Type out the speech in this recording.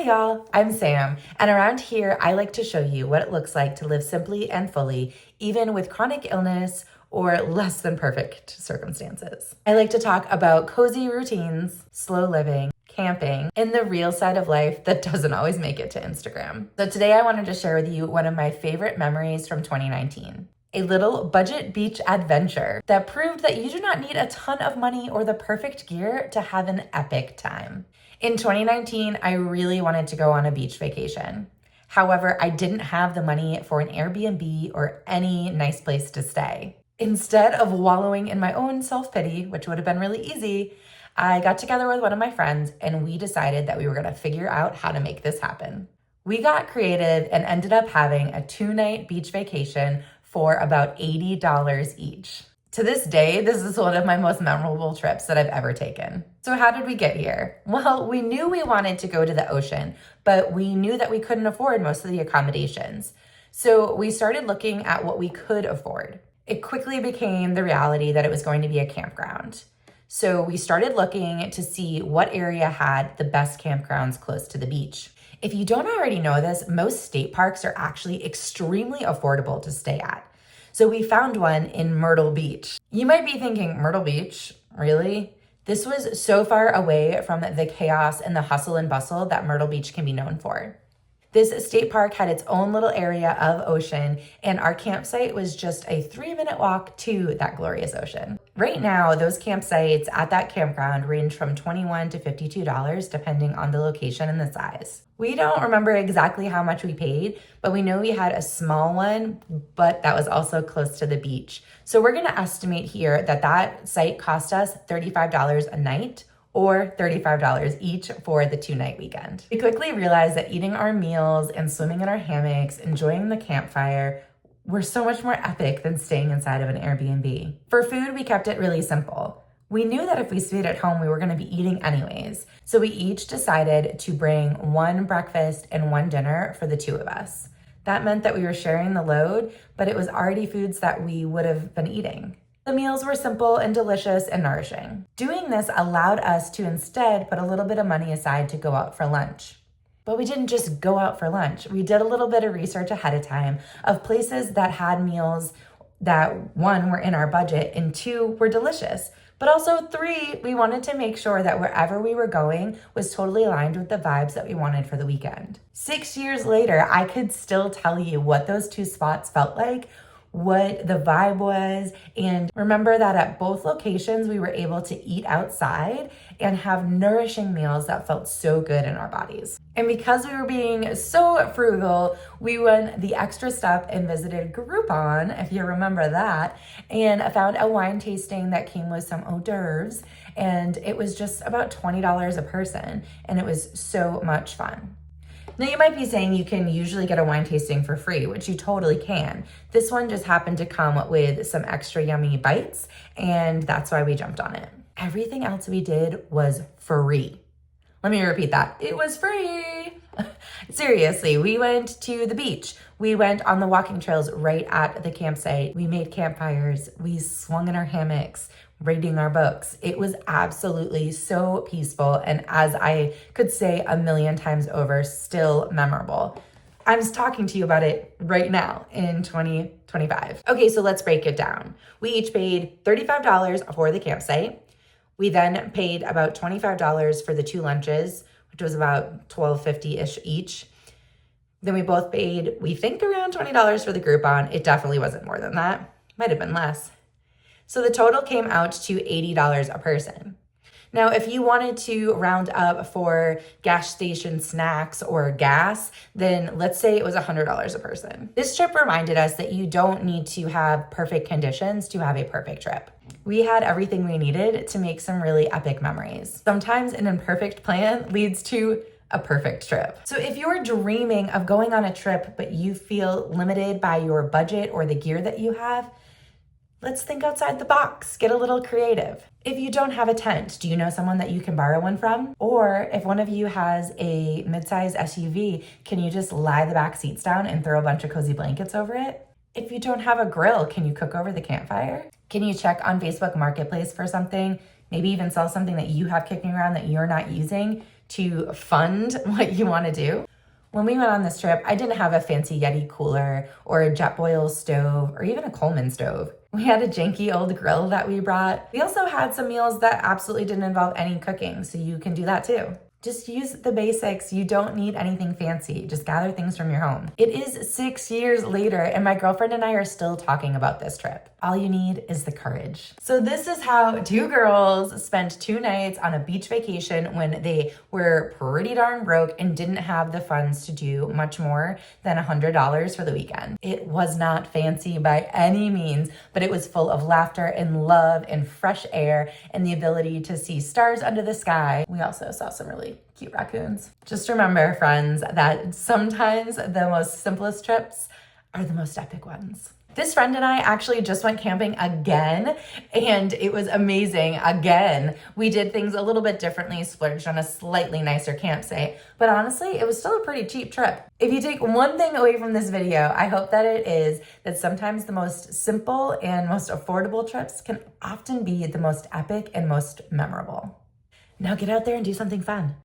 y'all, I'm Sam, and around here I like to show you what it looks like to live simply and fully, even with chronic illness or less than perfect circumstances. I like to talk about cozy routines, slow living, camping, and the real side of life that doesn't always make it to Instagram. So today I wanted to share with you one of my favorite memories from 2019. A little budget beach adventure that proved that you do not need a ton of money or the perfect gear to have an epic time. In 2019, I really wanted to go on a beach vacation. However, I didn't have the money for an Airbnb or any nice place to stay. Instead of wallowing in my own self-pity, which would have been really easy, I got together with one of my friends and we decided that we were gonna figure out how to make this happen. We got creative and ended up having a 2-night beach vacation for about $80 each. To this day, this is one of my most memorable trips that I've ever taken. So how did we get here? Well, we knew we wanted to go to the ocean, but we knew that we couldn't afford most of the accommodations. So we started looking at what we could afford. It quickly became the reality that it was going to be a campground. So we started looking to see what area had the best campgrounds close to the beach. If you don't already know this, most state parks are actually extremely affordable to stay at. So we found one in Myrtle Beach. You might be thinking, Myrtle Beach, really? This was so far away from the chaos and the hustle and bustle that Myrtle Beach can be known for. This state park had its own little area of ocean, and our campsite was just a 3-minute walk to that glorious ocean. Right now, those campsites at that campground range from $21 to $52, depending on the location and the size. We don't remember exactly how much we paid, but we know we had a small one, but that was also close to the beach. So we're gonna estimate here that that site cost us $35 a night, or $35 each for the 2-night weekend. We quickly realized that eating our meals and swimming in our hammocks, enjoying the campfire, were so much more epic than staying inside of an Airbnb. For food, we kept it really simple. We knew that if we stayed at home, we were gonna be eating anyways. So we each decided to bring one breakfast and one dinner for the two of us. That meant that we were sharing the load, but it was already foods that we would have been eating. The meals were simple and delicious and nourishing. Doing this allowed us to instead put a little bit of money aside to go out for lunch. But we didn't just go out for lunch. We did a little bit of research ahead of time of places that had meals that 1, were in our budget and 2, were delicious. But also 3, we wanted to make sure that wherever we were going was totally aligned with the vibes that we wanted for the weekend. 6 years later, I could still tell you what those 2 spots felt like, what the vibe was, and remember that at both locations we were able to eat outside and have nourishing meals that felt so good in our bodies. And because we were being so frugal, we went the extra step and visited Groupon, if you remember that, and found a wine tasting that came with some hors d'oeuvres, and it was just about $20 a person, and it was so much fun. Now you might be saying you can usually get a wine tasting for free, which you totally can. This one just happened to come with some extra yummy bites, and that's why we jumped on it. Everything else we did was free. Let me repeat that. It was free. Seriously, we went to the beach. We went on the walking trails right at the campsite. We made campfires. We swung in our hammocks, reading our books. It was absolutely so peaceful, and as I could say a million times over, still memorable. I'm talking to you about it right now in 2025. Okay, so let's break it down. We each paid $35 for the campsite. We then paid about $25 for the 2 lunches, which was about $12.50-ish each. Then we both paid, we think, around $20 for the Groupon. It definitely wasn't more than that. Might have been less. So the total came out to $80 a person. Now, if you wanted to round up for gas station snacks or gas, then let's say it was $100 a person. This trip reminded us that you don't need to have perfect conditions to have a perfect trip. We had everything we needed to make some really epic memories. Sometimes an imperfect plan leads to a perfect trip. So if you're dreaming of going on a trip, but you feel limited by your budget or the gear that you have, let's think outside the box, get a little creative. If you don't have a tent, do you know someone that you can borrow one from? Or if one of you has a midsize SUV, can you just lie the back seats down and throw a bunch of cozy blankets over it? If you don't have a grill, can you cook over the campfire? Can you check on Facebook Marketplace for something, maybe even sell something that you have kicking around that you're not using to fund what you want to do. When we went on this trip, I didn't have a fancy Yeti cooler or a Jetboil stove or even a Coleman stove. We had a janky old grill that we brought. We also had some meals that absolutely didn't involve any cooking, so you can do that too. Just use the basics. You don't need anything fancy. Just gather things from your home. It is 6 years later, and my girlfriend and I are still talking about this trip. All you need is the courage. So this is how two girls spent 2 nights on a beach vacation when they were pretty darn broke and didn't have the funds to do much more than $100 for the weekend. It was not fancy by any means, but it was full of laughter and love and fresh air and the ability to see stars under the sky. We also saw some really cute raccoons. Just remember, friends, that sometimes the most simplest trips are the most epic ones. This friend and I actually just went camping again, and it was amazing again. We did things a little bit differently, splurged on a slightly nicer campsite, but honestly, it was still a pretty cheap trip. If you take one thing away from this video, I hope that it is that sometimes the most simple and most affordable trips can often be the most epic and most memorable. Now get out there and do something fun.